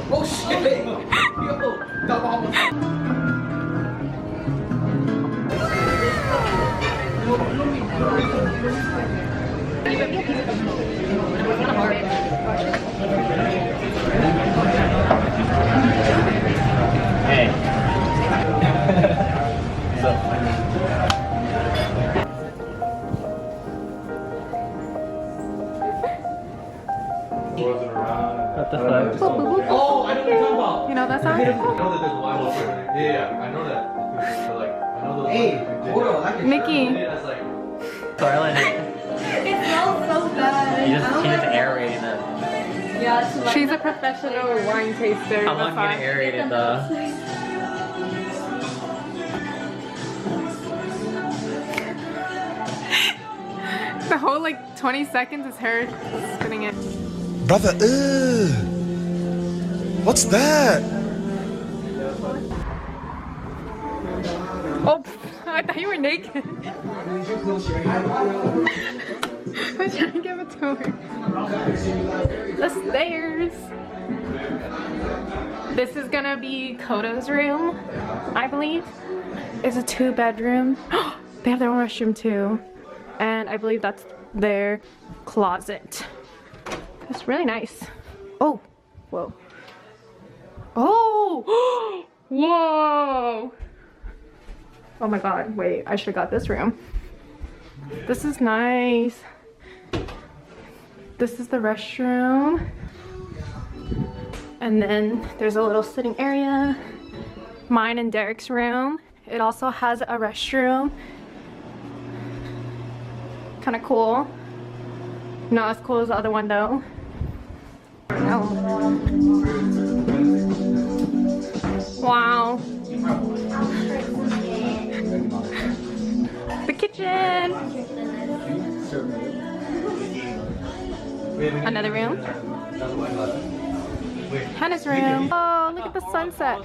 Oh shit! Yo, that almost. Hey. What the fuck? Oh, I know what you're talking about. You know that song? I know that there's a Bible for it. Yeah, I know that. But like, I know those. Hey, hold on, I can. Mickey. That's like. Toilet. It smells so bad. She just aerated it. Yeah, it's like She's a professional wine taster. How long can it aerate it though? The whole like 20 seconds is her spinning it. Brother, what's that? Oh, I thought you were naked. I was trying to give it to her. The stairs. This is gonna be Kota's room, I believe. It's a 2-bedroom. They have their own restroom too. And I believe that's their closet. It's really nice. Oh, whoa. Oh, whoa. Oh my god, wait, I should have got this room. This is nice. This is the restroom. And then there's a little sitting area. Mine and Derek's room. It also has a restroom. Kind of cool. Not as cool as the other one though. Oh. Wow. The kitchen. Another room. Hannah's room. Oh, look at the sunset.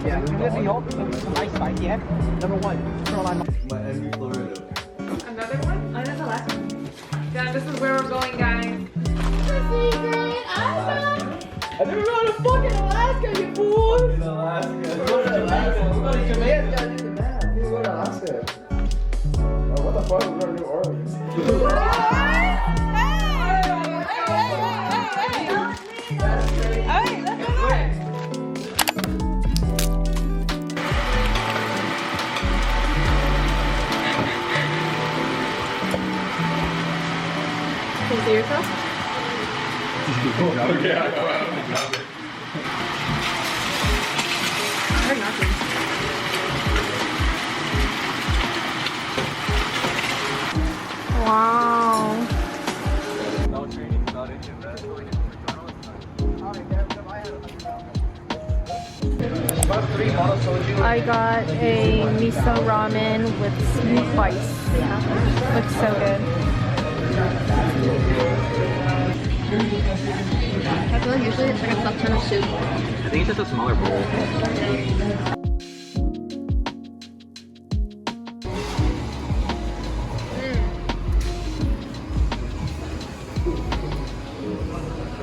Yeah, this is your nice side, yeah. Number 1, Miami, Florida. Another one? Oh, that's the last one. Yeah, this is where we're going, guys. I never gone to fucking Alaska, you fools! Alaska. Go to Alaska. We're going to Jamaica. Gotta do the math. We're going to Alaska. Oh, what the fuck? We're going to New Orleans. Can you see yourself? Okay, I got it. I heard nothing. Wow. I got a miso ramen with spice. Looks so good. I feel like usually it's like a fuck ton of soup. I think it's just a smaller bowl.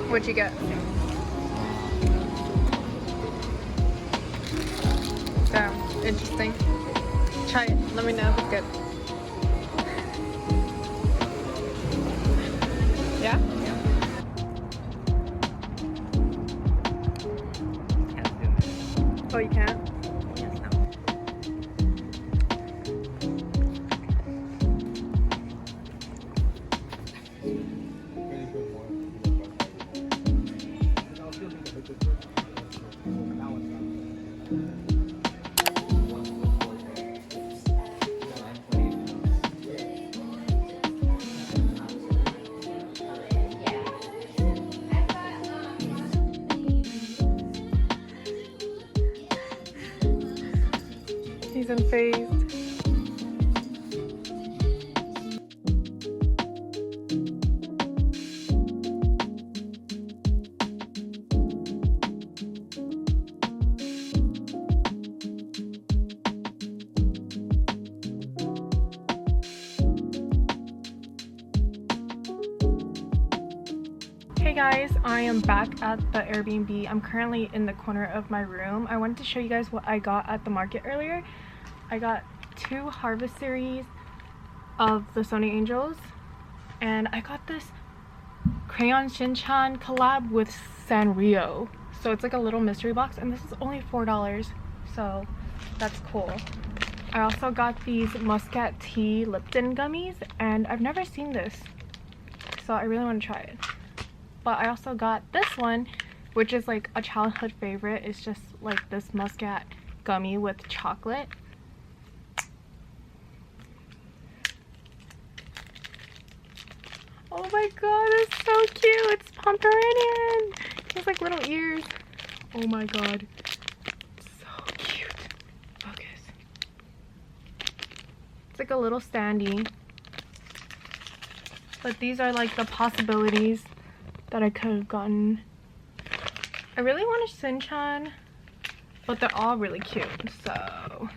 What'd you get? Oh, interesting. Try it. Let me know if it's good. Yeah? Oh, you can't? He's unfazed. Hey guys, I am back at the Airbnb. I'm currently in the corner of my room. I wanted to show you guys what I got at the market earlier. I got 2 Harvest series of the Sony Angels, and I got this Crayon Shin-chan collab with Sanrio. So it's like a little mystery box, and this is only $4, so that's cool. I also got these Muscat Tea Lipton gummies, and I've never seen this, so I really want to try it. But I also got this one, which is like a childhood favorite. It's just like this muscat gummy with chocolate. Oh my god, it's so cute. It's Pomeranian. It has like little ears. Oh my god. It's so cute. Focus. It's like a little standee. But these are like the possibilities that I could have gotten. I really want a Shin-chan, but they're all really cute, so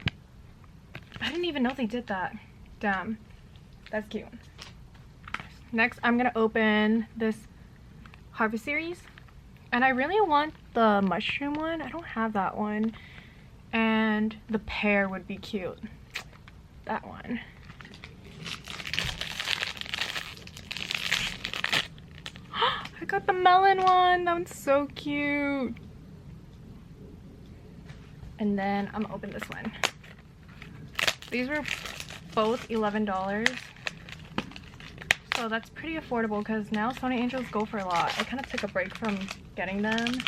I didn't even know they did that. Damn, that's cute. Next, I'm gonna open this Harvest series, and I really want the mushroom one. I don't have that one, and the pear would be cute. That one. I got the melon one. That one's so cute. And then I'm gonna open this one. These were both $11. So that's pretty affordable because now Sony Angels go for a lot. I kind of took a break from getting them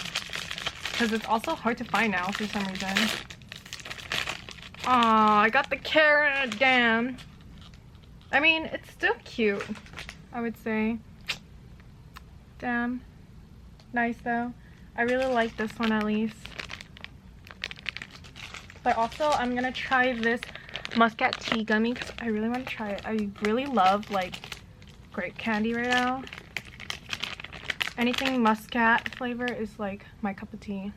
because it's also hard to find now for some reason. Aw, I got the carrot. Damn. I mean, it's still cute, I would say. Damn. Nice though. I really like this one at least. But also I'm gonna try this Muscat Tea gummy because I really want to try it. I really love like grape candy right now. Anything muscat flavor is like my cup of tea.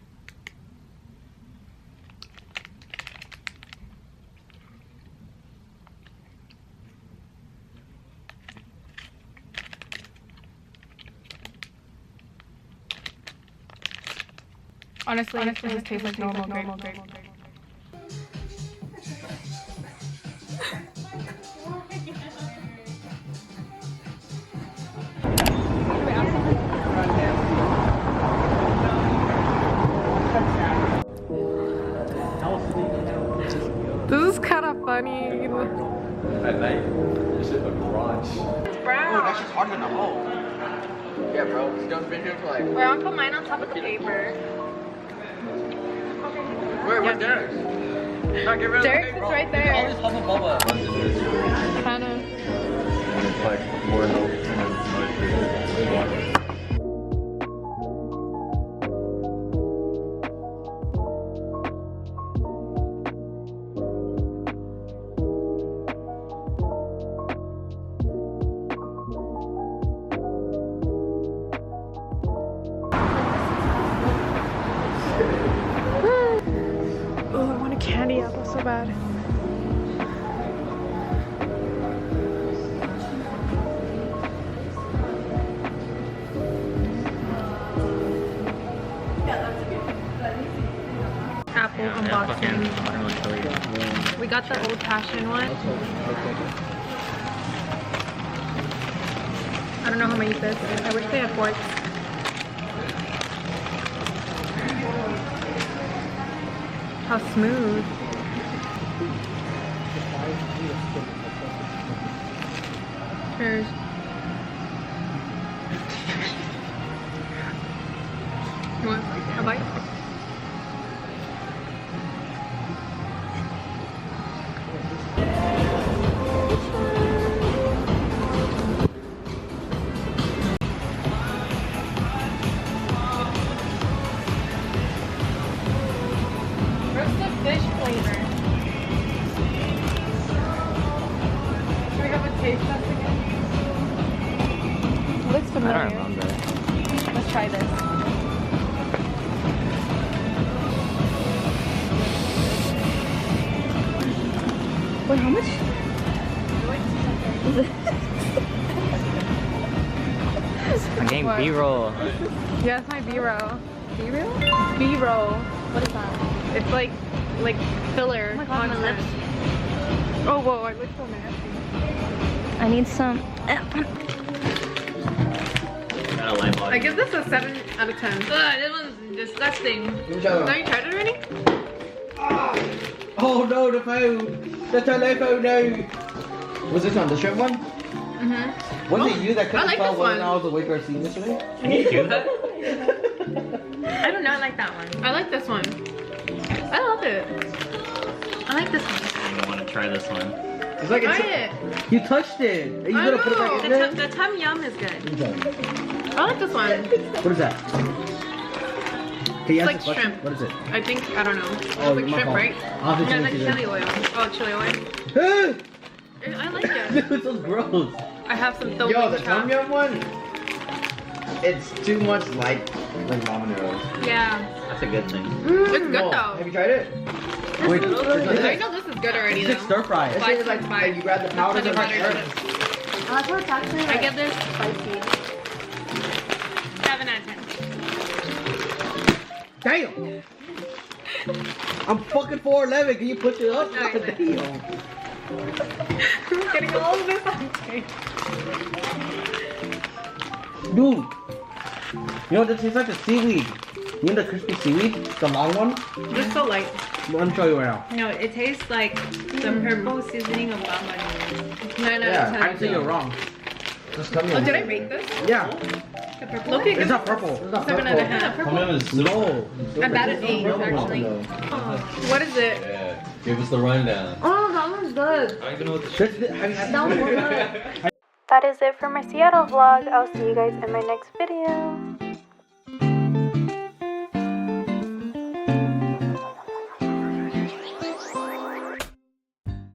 Honestly, it just tastes like normal grape. This is kind of funny. At night, this is a garage. It's brown. Dude, that shit's harder than a hoe. Yeah, bro. It's been here for like. Wait, I'll put mine on top of the paper. Where's Derek's? No, get rid of Derek's the is paper. right there. Always Hubba Bubba. Kind of. It's like more milk and water. Oh, I want a candy apple so bad. Apple unboxing. We got the old-fashioned one. I don't know how I'm gonna eat this. I wish they had forks. How smooth. Cheers. You want a bite? Where's the fish flavor? taste test again? It looks I familiar. don't remember. Let's try this. Wait, how much? I'm getting What? B-roll. Yeah, it's my B-roll. B-roll? B-roll. What is that? It's like filler. Oh my god, my content. lips. Oh, whoa, I look so nasty. I need some. Got a light bulb. I give this a 7 out of 10. Ugh, this one's disgusting. Give each other. Now you tried it already? Oh no, the food! The tofu no! Was this one, the shrimp one? Mm-hmm. Was it you that I couldn't like tell this whether or one. not I was awake or asleep yesterday? Can you do that? I do not like that one. I like this one. I love it. I like this one. I don't want to try this one. It's like Try it's it. You touched it! Are you I gonna put it back know. in there? The Tom Yum is good. What is that? I like this one. What is that? Can you It's ask like the question? shrimp. What is it? I think, I don't know. It's Oh, like my shrimp, fault. right? I'll have to Yeah, change like it chili oil. Oh, chili oil. then. I like it. Dude, so gross. I have some Yo, dumpling the Tom chop. Yum one? It's too much like ramen noodles. Yeah. That's a good thing. It's good No. though. Have you tried it? Wait, I know this is good already It's like though. stir fry. It's Five, like, five. like you grab the powder and like Powder. I like how it's actually I give this spicy. 7 out of 10. Damn! I'm fucking 4'11". Can you push it up? Alright, God damn. I'm getting all of this on tape. Dude, you know what? This tastes like the seaweed. You know the crispy seaweed? The long one? It's so light. Let me show you right now. No, it tastes like the purple seasoning of bamba noodles. 9 out Yeah, of 10. I think you're wrong. Just tell me. Oh, did I rate this? Yeah. The purple? Look, It's not purple. It's not 7 out of 10. Tom Yum is No. I bet it's 8 actually. What is it? Yeah, give us the rundown. Oh, that one's good. I don't even know what the Have you had That one's good. That is it for my Seattle vlog. I'll see you guys in my next video.